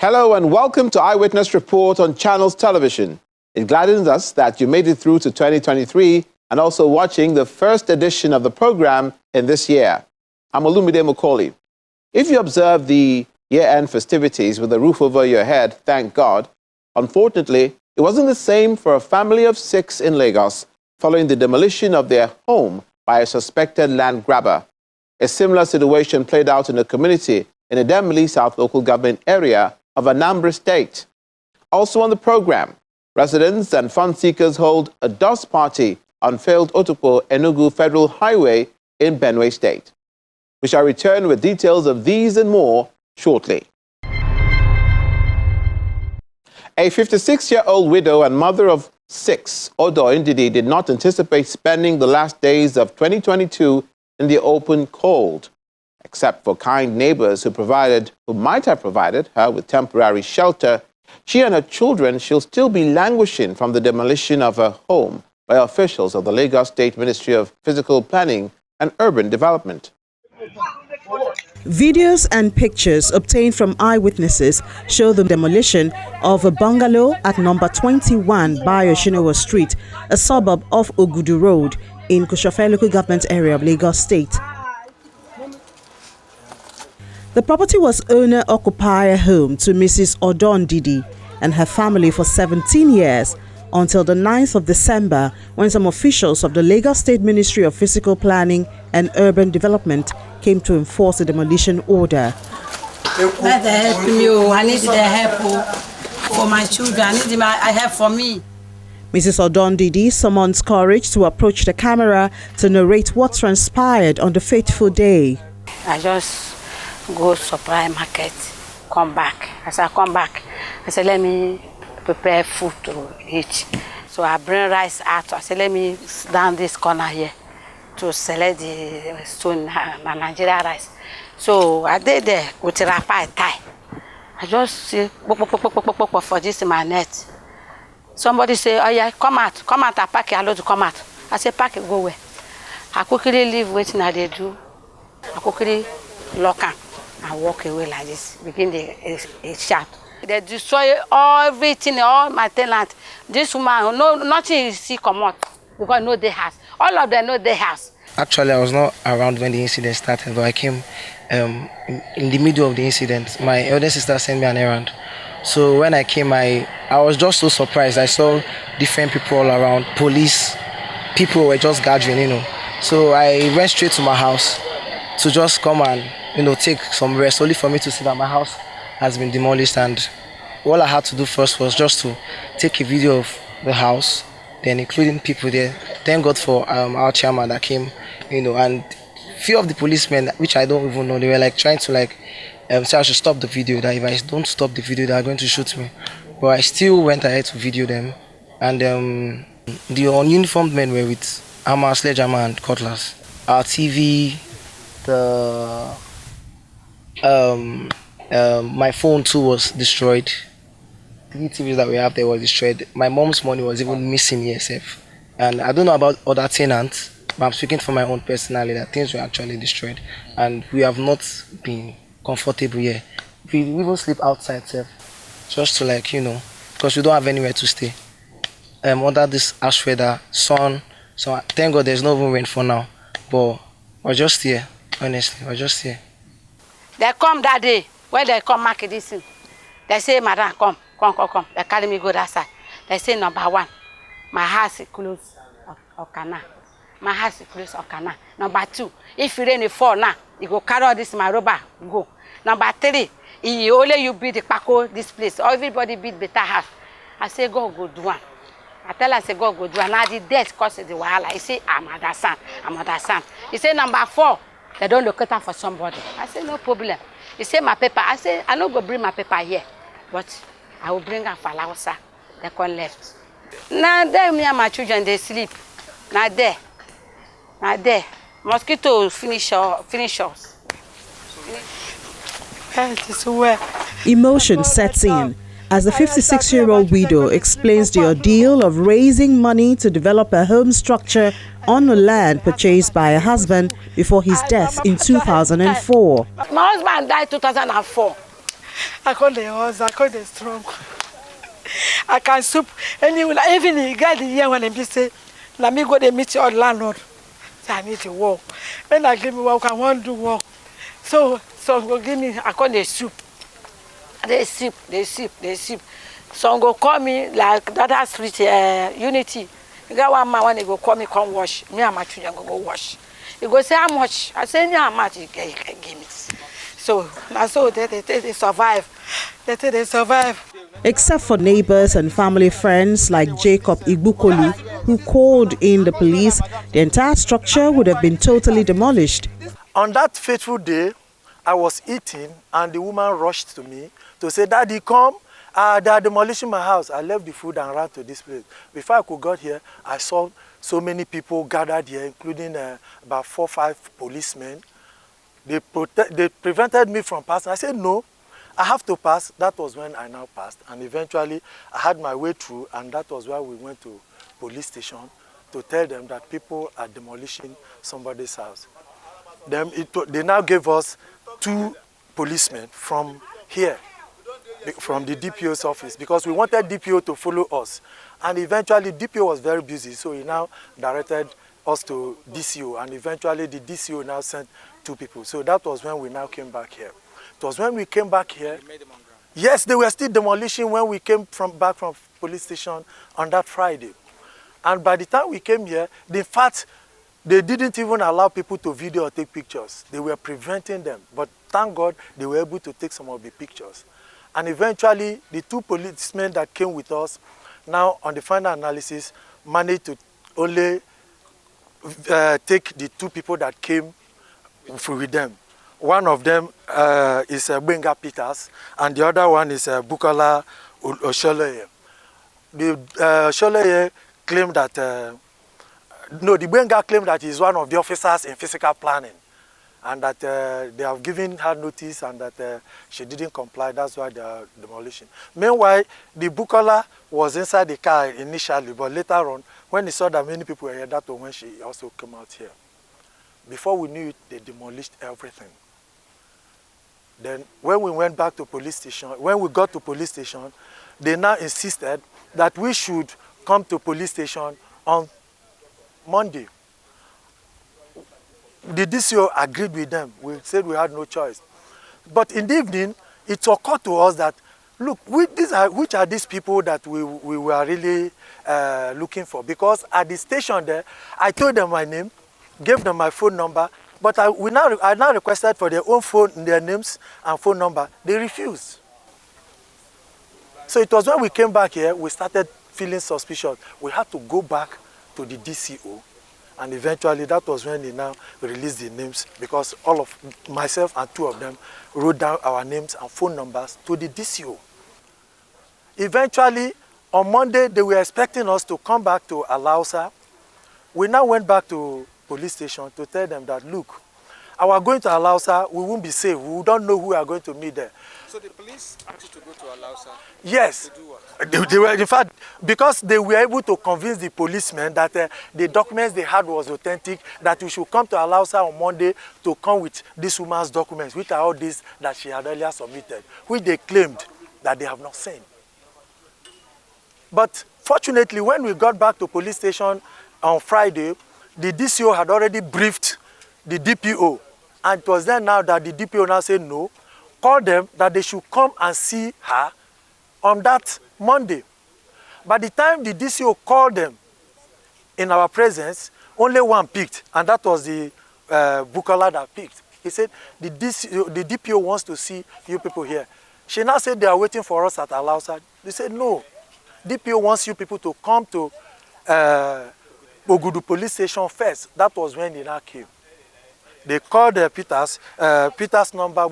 Hello and welcome to Eyewitness Report on Channels Television. It gladdens us that you made it through to 2023 and also watching the first edition of the program in this year. I'm MPP&UD. If you observe the year-end festivities with a roof over your head, thank God, unfortunately, it wasn't the same for a family of 6 in Lagos following the demolition of their home by a suspected land grabber. A similar situation played out in a community in the Demolition South local government area of Anambra State. Also on the program, residents and fund seekers hold a dust party on failed Otukpo-Enugu Federal Highway in Benue State. We shall return with details of these and more shortly. A 56-year-old widow and mother of 6, Odo Ndidi, did not anticipate spending the last days of 2022 in the open cold. Except for kind neighbors who might have provided her with temporary shelter, she and her children shall still be languishing from the demolition of her home by officials of the Lagos State Ministry of Physical Planning and Urban Development. Videos and pictures obtained from eyewitnesses show the demolition of a bungalow at number 21 Bayoshinowo Street, a suburb of Ogudu Road in Kushofe local government area of Lagos State. The property was owner-occupier home to Mrs. Odo Ndidi and her family for 17 years until the 9th of December when some officials of the Lagos State Ministry of Physical Planning and Urban Development came to enforce the demolition order. I need the help for my children. I need my help for me. Mrs. Odo Ndidi summons courage to approach the camera to narrate what transpired on the fateful day. I just go supply market, come back. As I come back, I said, let me prepare food to eat. So I bring rice out. I said, let me down this corner here to select the stone Nigeria rice. So I did there with a wrapper I tie. I just see for this in my net. Somebody say, oh yeah, come out, I pack it, I to come out. I say, pack it, go away. I quickly leave waiting I do. I quickly lock am and walk away like this, begin a shout. They destroy everything, all my tenants. This woman, nothing you see come out because no they house. All of them know their house. Actually, I was not around when the incident started, but I came in the middle of the incident. My elder sister sent me an errand. So when I came, I was just so surprised. I saw different people all around, police, people were just gathering, So I went straight to my house to just come and, take some rest, only for me to see that my house has been demolished. And all I had to do first was just to take a video of the house, then including people there. Thank God for our chairman that came, and few of the policemen, which I don't even know, they were trying to say I should stop the video, that if I don't stop the video, they are going to shoot me. But I still went ahead to video them. And the ununiformed men were with hammer, sledgehammer, and cutlass. Our TV, my phone too was destroyed. 3 TVs that we have there was destroyed. My mom's money was even missing herself. And I don't know about other tenants, but I'm speaking for my own personality that things were actually destroyed. And we have not been comfortable here. We even sleep outside just to because we don't have anywhere to stay. Under this ash weather, sun, so thank God there's no even rain for now. But we're just here, honestly, we're just here. They come that day, when they come market this thing. They say, madam, come. They carry me go that side. They say, number 1, my house is closed Okana. My house is closed Okana. Number 2, if you rain fall now, you go carry all this my rubber, go. Number 3, only you build the Paco this place. Everybody build better house. I say, God go do one. I tell her, I say, God go do one. Now the death causes the wahala. He say, I'm understand. He say, number 4, they don't locate her for somebody. I say, no problem. He say, my paper. I say, I don't go bring my paper here, but I will bring her for Lausa. They come left. Now there, me and my children, they sleep. Now there. Mosquitoes finish us. Emotion sets in as the 56-year-old widow explains the ordeal of raising money to develop a home structure on the land purchased by her husband before his death in 2004. My husband died in 2004. I call the horse, I call the strong. I can soup anyway. Even the guy the year when he say, let me go to meet your landlord. So I need to walk. When I give me work, I want to walk. So go give me. I call the soup. They soup. Some go call me like that street Unity. You got one man when they go call me come wash. Me and my children go wash. He go say how much? I say how much you can give me. So that's so they survive. They survive. Except for neighbors and family friends like Jacob IGBUKOLU, who called in the police, the entire structure would have been totally demolished. On that fateful day, I was eating and the woman rushed to me to say, Daddy, come. They are demolishing my house. I left the food and ran to this place. Before I could get here, I saw so many people gathered here, including about 4 or 5 policemen. They prevented me from passing. I said, no, I have to pass. That was when I now passed. And eventually, I had my way through, and that was why we went to police station to tell them that people are demolishing somebody's house. They now gave us 2 policemen from here, from the DPO's office, because we wanted DPO to follow us. And eventually, DPO was very busy, so he now directed us to DCO, and eventually the DCO now sent 2 people. So that was when we now came back here. It was when we came back here. Yes, they were still demolishing when we came back from police station on that Friday. And by the time we came here, in fact, they didn't even allow people to video or take pictures. They were preventing them. But thank God, they were able to take some of the pictures. And eventually, the 2 policemen that came with us, now on the final analysis, managed to only take the 2 people that came with them. One of them is Benga Peters, and the other one is Bukola Osholeye. The Osholeye claimed that, no, the Benga claimed that he's one of the officers in physical planning, and that they have given her notice and that she didn't comply. That's why they are demolishing. Meanwhile, the Bukola was inside the car initially, but later on, when he saw that many people were here, that was when she also came out here. Before we knew it, they demolished everything. Then when we went back to police station, when we got to police station, they now insisted that we should come to police station on Monday. The DCO agreed with them. We said we had no choice. But in the evening, it occurred to us that, look, which are these people that we were really looking for? Because at the station there, I told them my name, gave them my phone number, but I now requested for their own phone, their names and phone number. They refused. So it was when we came back here, we started feeling suspicious. We had to go back to the DCO, and eventually that was when they now released the names, because all of myself and 2 of them wrote down our names and phone numbers to the DCO. Eventually, on Monday, they were expecting us to come back to Alausa. We now went back to police station to tell them that, look, our going to Alausa, we won't be safe. We don't know who we are going to meet there. So the police asked you to go to Alausa? Yes. To do what? They were, in fact, because they were able to convince the policemen that the documents they had was authentic, that we should come to Alausa on Monday to come with this woman's documents, which are all these that she had earlier submitted, which they claimed that they have not seen. But fortunately, when we got back to police station on Friday, the DCO had already briefed the DPO. And it was then now that the DPO now said no, called them that they should come and see her on that Monday. By the time the DCO called them in our presence, only one picked, and that was the Bukola that picked. He said, the DPO wants to see you people here. She now said they are waiting for us at Alausa. They said, no, DPO wants you people to come to Ogudu police station first. That was when they now came. They called Peter's. Peter's number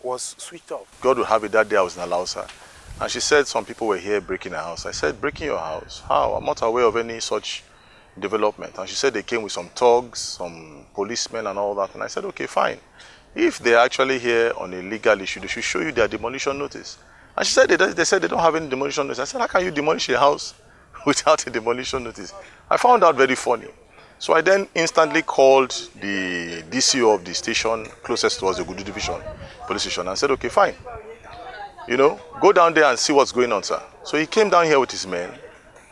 was switched off. God will have it, that day I was in Alausa. And she said some people were here breaking her house. I said, breaking your house? How? I'm not aware of any such development. And she said they came with some thugs, some policemen and all that. And I said, okay, fine. If they're actually here on a legal issue, they should show you their demolition notice. And she said they said they don't have any demolition notice. I said, how can you demolish a house without a demolition notice? I found out very funny. So I then instantly called the DCO of the station closest to us, the Ogudu Division police station, and said, okay, fine. you know, go down there and see what's going on, sir. So he came down here with his men,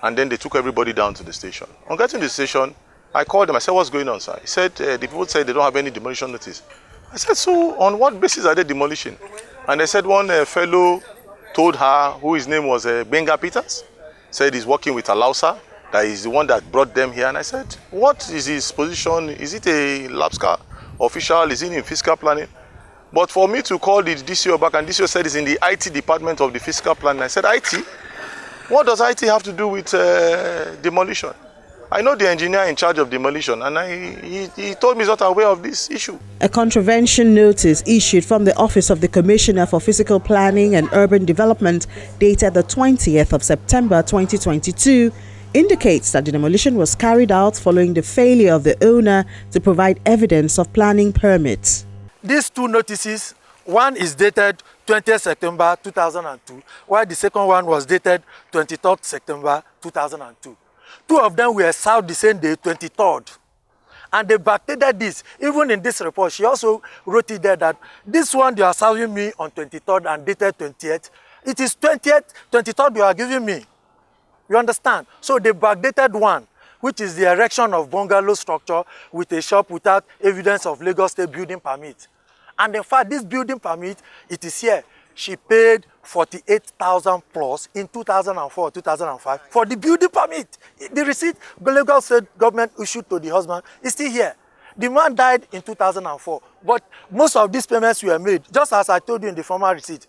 and then they took everybody down to the station. On getting to the station, I called them. I said, what's going on, sir? He said, the people said they don't have any demolition notice. I said, so on what basis are they demolishing? And they said one fellow told her, who his name was Benga Peters, said he's working with Alausa, that he's the one that brought them here. And I said, what is his position? Is it a LAPSCA official? Is he in fiscal planning? But for me to call the DCO back, and DCO said it's in the IT department of the fiscal planning. I said, IT? What does IT have to do with demolition? I know the engineer in charge of demolition, and he told me he's not aware of this issue. A contravention notice issued from the Office of the Commissioner for Physical Planning and Urban Development dated the 20th of September 2022 indicates that the demolition was carried out following the failure of the owner to provide evidence of planning permits. These two notices, one is dated 20th September 2002, while the second one was dated 23rd September 2002. Two of them were served the same day, 23rd. And they backdated this. Even in this report, she also wrote it there that this one you are serving me on 23rd and dated 20th. It is 23rd you are giving me. You understand? So they backdated one, which is the erection of bungalow structure with a shop without evidence of Lagos State building permit. And in fact, this building permit, it is here. She paid 48,000 plus in 2004, 2005 for the building permit. The receipt the Lagos State government issued to the husband is still here. The man died in 2004, but most of these payments were made, just as I told you in the former receipt.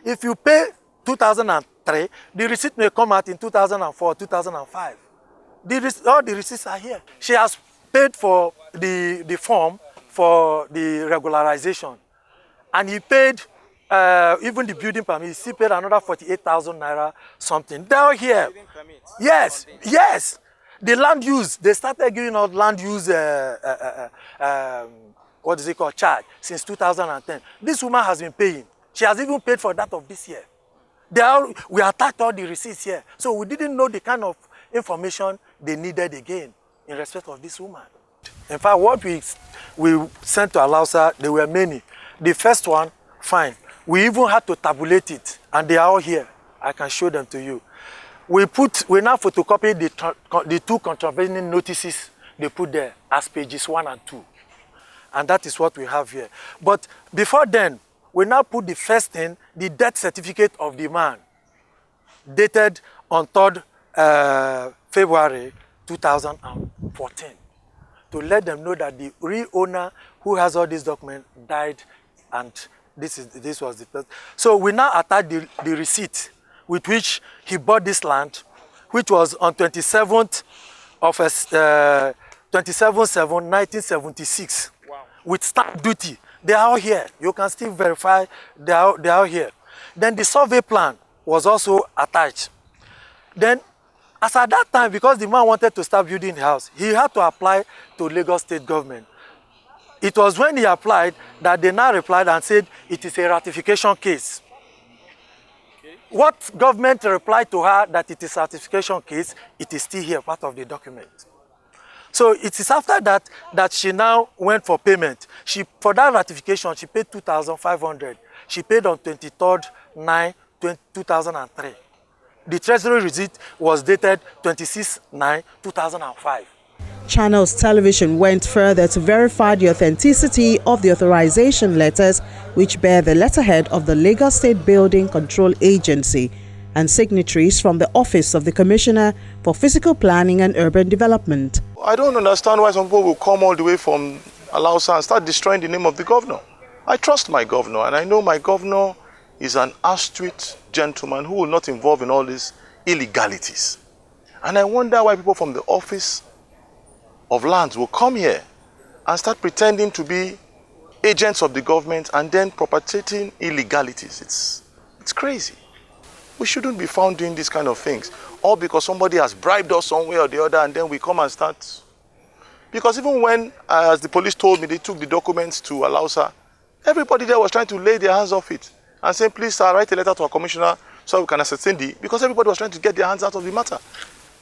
If you pay 2003, the receipt may come out in 2004, 2005. All the receipts are here. She has paid for the form for the regularization, and he paid even the building permit. He still paid another 48,000 naira something. Down here, yes, yes. The land use, they started giving out land use, what is it called, charge since 2010. This woman has been paying. She has even paid for that of this year. We attacked all the receipts here. So we didn't know the kind of information they needed again in respect of this woman. In fact, what we sent to Alausa, there were many. The first one, fine. We even had to tabulate it, and they are all here. I can show them to you. We now photocopy the two contravening notices they put there as pages 1 and 2. And that is what we have here. But before then, we now put the first thing, the death certificate of the man, dated on 3rd February 2014, to let them know that the real owner who has all these documents died, and this was the first. So we now attach the receipt with which he bought this land, which was on 27th of 27/7/1976, wow, with stamp duty. They are all here. You can still verify they are all here. Then the survey plan was also attached. Then, as at that time, because the man wanted to start building the house, he had to apply to Lagos State government. It was when he applied that they now replied and said it is a ratification case. What government replied to her that it is a ratification case, it is still here, part of the document. So it is after that she now went for payment. For that ratification, she paid 2,500. She paid on 23rd/9/2003. The treasury receipt was dated 26/9/2005. Channels Television went further to verify the authenticity of the authorization letters, which bear the letterhead of the Lagos State Building Control Agency and signatories from the Office of the Commissioner for Physical Planning and Urban Development. I don't understand why some people will come all the way from Alausa and start destroying the name of the governor. I trust my governor, and I know my governor is an astute gentleman who will not involve in all these illegalities. And I wonder why people from the Office of Lands will come here and start pretending to be agents of the government and then perpetrating illegalities. It's crazy. We shouldn't be found doing these kind of things, all because somebody has bribed us some way or the other, and then we come and start. Because even when, as the police told me, they took the documents to Alausa, everybody there was trying to lay their hands off it and saying, please sir, write a letter to our commissioner so we can ascertain because everybody was trying to get their hands out of the matter.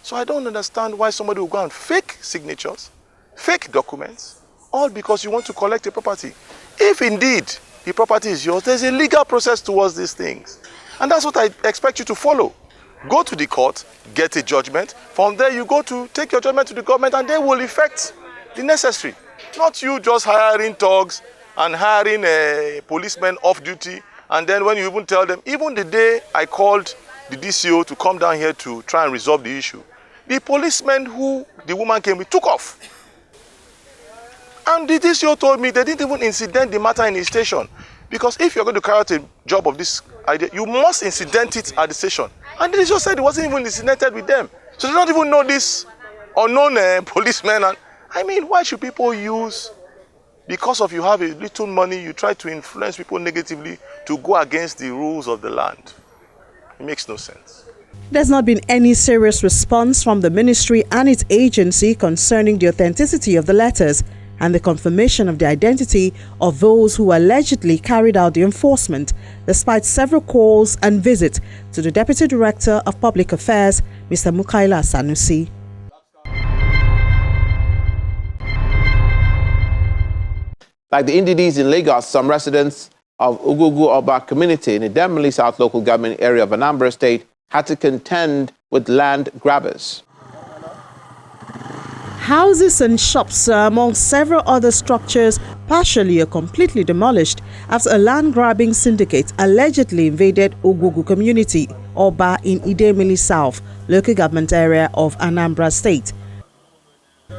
So I don't understand why somebody will go and fake signatures, fake documents, all because you want to collect a property. If indeed the property is yours, there's a legal process towards these things. And that's what I expect you to follow. Go to the court, get a judgment. From there, you go to take your judgment to the government, and they will effect the necessary. Not you just hiring thugs and hiring a policeman off duty, and then when you even tell them, even the day I called the DCO to come down here to try and resolve the issue, the policeman who the woman came with took off. And the DCO told me they didn't even incident the matter in his station. Because if you're going to carry out a job of this idea, you must incident it at the station. And the DCO said it wasn't even incidented with them. So they don't even know this unknown policeman. And I mean, why should people use, because of you have a little money, you try to influence people negatively to go against the rules of the land? It makes no sense. There's not been any serious response from the ministry and its agency concerning the authenticity of the letters and the confirmation of the identity of those who allegedly carried out the enforcement, despite several calls and visits to the Deputy Director of Public Affairs, Mr. Mukaila Sanusi. Like the NDDs in Lagos, some residents of UGBUKOLU community in the Demolition South local government area of Anambra State had to contend with land grabbers. Houses and shops, among several other structures, partially or completely demolished after a land-grabbing syndicate allegedly invaded UGBUKOLU community, Oba in Idemili South, local government area of Anambra State.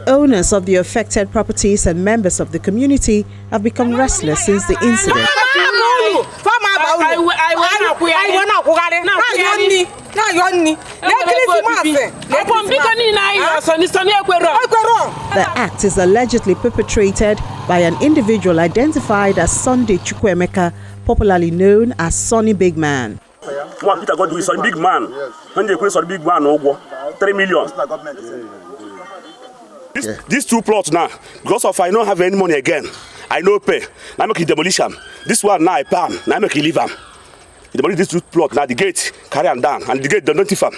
Owners of the affected properties and members of the community have become restless since the incident. The act is allegedly perpetrated by an individual identified as Sunday Chukwuemeka, popularly known as Sonny Big Man. Peter got with Sonny Big Man. When they Sonny Big Man, 3 million. These two plots now, because of I don't have any money again, I no pay. Now I make demolition. This one now I pay. Now I make leave them. Demolish these two plots now. The gate carry them down, and the gate don't notify.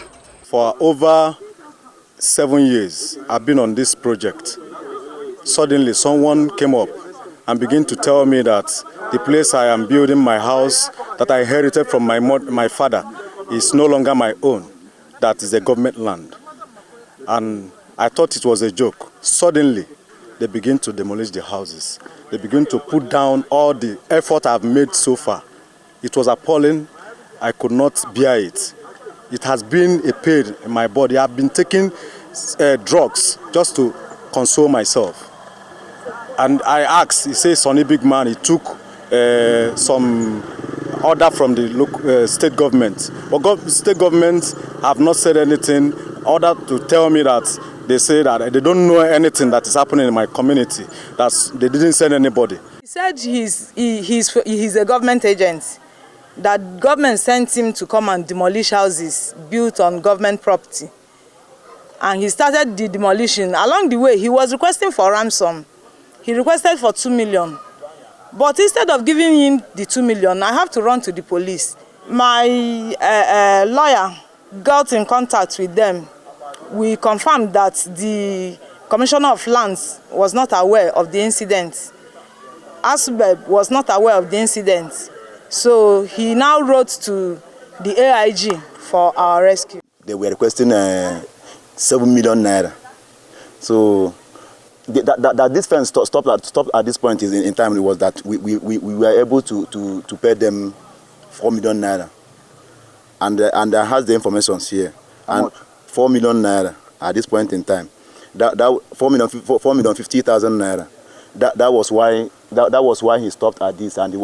For over 7 years, I've been on this project. Suddenly, someone came up and began to tell me that the place I am building my house, that I inherited from my father, is no longer my own. That is a government land. And I thought it was a joke. Suddenly, they begin to demolish the houses. They begin to put down all the effort I've made so far. It was appalling. I could not bear it. It has been a pain in my body. I've been taking drugs just to console myself. And I asked, he says, Sonny Big Man, he took some order from the local, state government. But state governments have not said anything, order to tell me that they say that they don't know anything that is happening in my community. They didn't send anybody. He said he's a government agent. That government sent him to come and demolish houses built on government property. And he started the demolition. Along the way, he was requesting for ransom. He requested for 2 million. But instead of giving him the 2 million, I have to run to the police. My lawyer got in contact with them. We confirmed that the Commissioner of Lands was not aware of the incident. ASBEB was not aware of the incident. So he now wrote to the AIG for our rescue. They were requesting 7 million naira. So that this fence stopped at this point in time was that we were able to pay them 4 million naira. And I have the information here. And 4 million naira at this point in time. That 4 million 50,000 naira. That was why he stopped at this, and he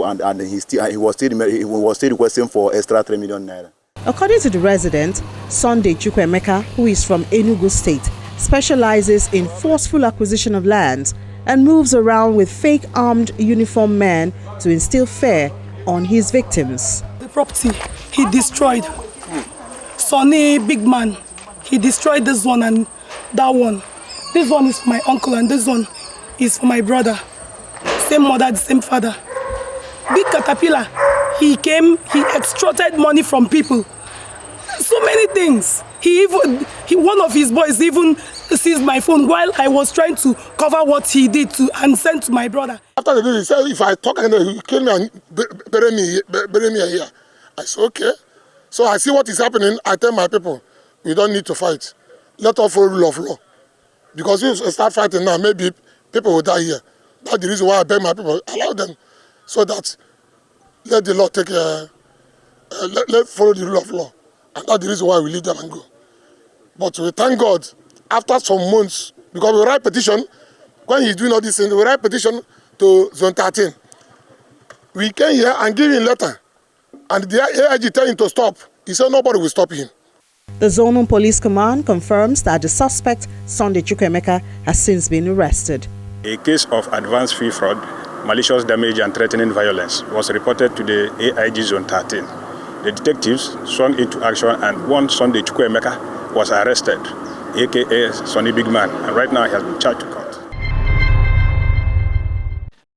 was still requesting for extra 3 million naira. According to the resident, Sunday Chukwuemeka, who is from Enugu State, specializes in forceful acquisition of lands and moves around with fake armed uniformed men to instill fear on his victims. The property he destroyed. Sonny Big Man, he destroyed this one and that one. This one is for my uncle and this one is for my brother. Same mother, the same father. Big caterpillar, he came, he extracted money from people. So many things. One of his boys even seized my phone while I was trying to cover what he did and send to my brother. After the day, he said, if I talk, he came and bury me here. I said, okay. So I see what is happening. I tell my people, we don't need to fight. Let us follow rule of law. Because if we start fighting now, maybe people will die here. That's the reason why I beg my people, allow them, so that let the law take let follow the rule of law. And that's the reason why we leave them and go. But we thank God, after some months, because we write petition, when he's doing all these things, we write petition to Zone 13. We came here and give him a letter. And the AIG tell him to stop. He said nobody will stop him. The Zonal Police Command confirms that the suspect, Sunday Chukwuemeka, has since been arrested. A case of advance fee fraud, malicious damage and threatening violence was reported to the AIG Zone 13. The detectives swung into action and one Sunday Chukwuemeka was arrested, aka Sonny Big Man, and right now he has been charged to court.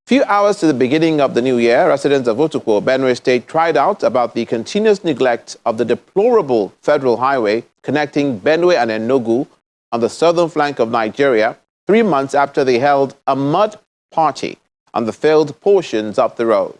Few hours to the beginning of the new year, residents of UDOKA, Benue State, cried out about the continuous neglect of the deplorable federal highway connecting Benue and Enugu on the southern flank of Nigeria, 3 months after they held a mud party on the failed portions of the road.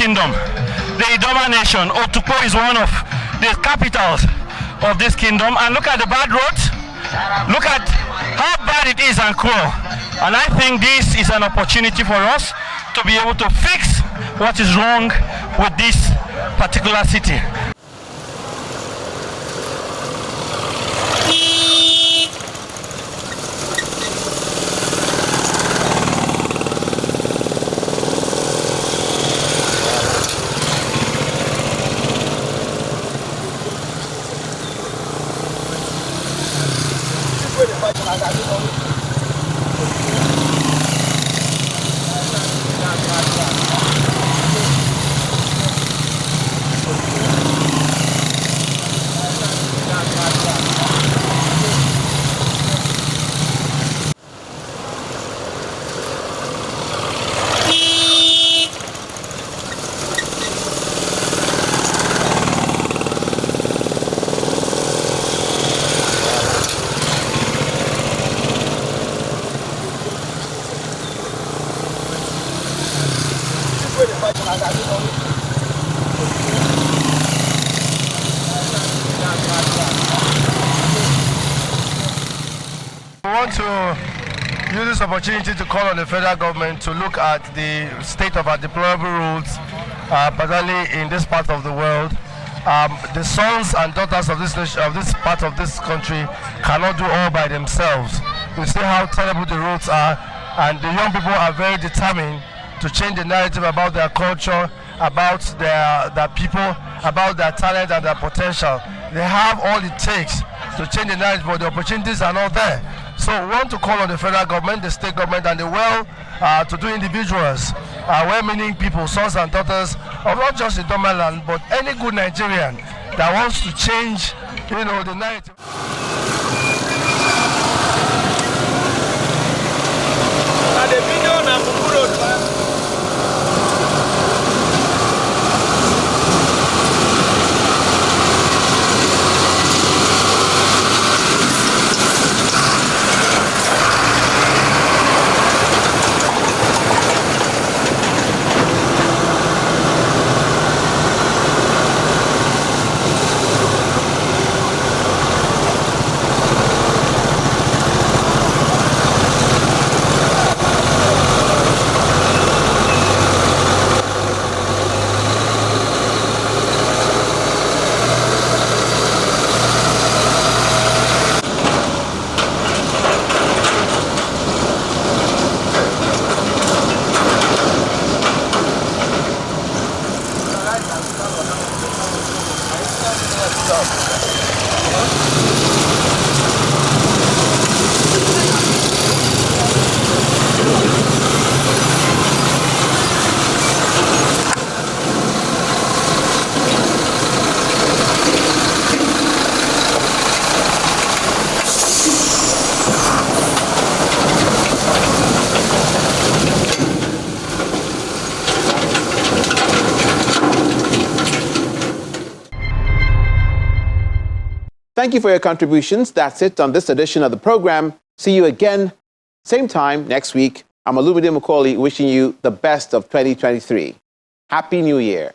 Kingdom, the Idoma nation. Otukpo is one of the capitals of this kingdom, and look at the bad roads, look at how bad it is and cruel. And I think this is an opportunity for us to be able to fix what is wrong with this particular city. I want to use this opportunity to call on the federal government to look at the state of our deplorable roads, particularly in this part of the world. The sons and daughters of this part of this country cannot do all by themselves. We see how terrible the roads are, and the young people are very determined to change the narrative about their culture, about their people, about their talent and their potential. They have all it takes to change the narrative, but the opportunities are not there. So we want to call on the federal government, the state government, and the well-to-do individuals, well-meaning people, sons and daughters of not just the Domaland, but any good Nigerian that wants to change, the narrative. Thank you for your contributions. That's it on this edition of the program. See you again, same time next week. I'm IGBUKOLU wishing you the best of 2023. Happy New Year.